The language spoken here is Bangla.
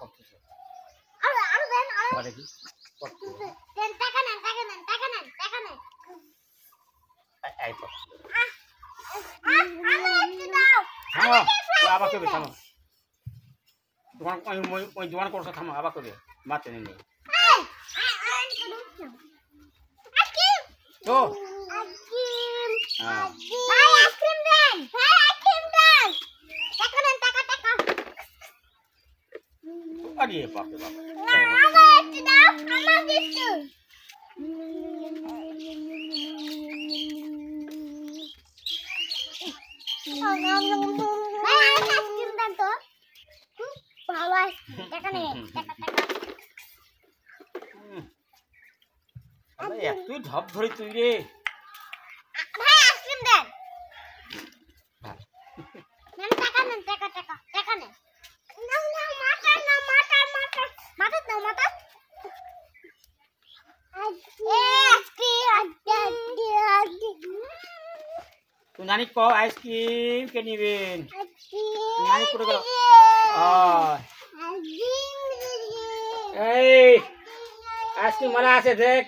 করতেছে আরো দেন দেখি দেন টাকা নেন এই তো আমি একটু দাও থামো আবার করবে থামো দোকান ওই দোকান করছো থামো আবার করবে মারতে নেই তো ভাই আইসক্রিম দেন টাকা নেন টাকা আরে বাপরে বাপ আমার একটু দাও আমার কিছু ভাই আইসক্রিম দেন তো ভালো আইসক্রিম টাকা নেন টাকা আরে এত ঢপ ধরে তুই রে ভাই আইসক্রিম দেন নেন টাকা নেন না মাটার দাও মাটার তুই নানি ক আইসক্রিম কে নিবেন নানি করে গেল এই আইসক্রিম মারা আছে দেখ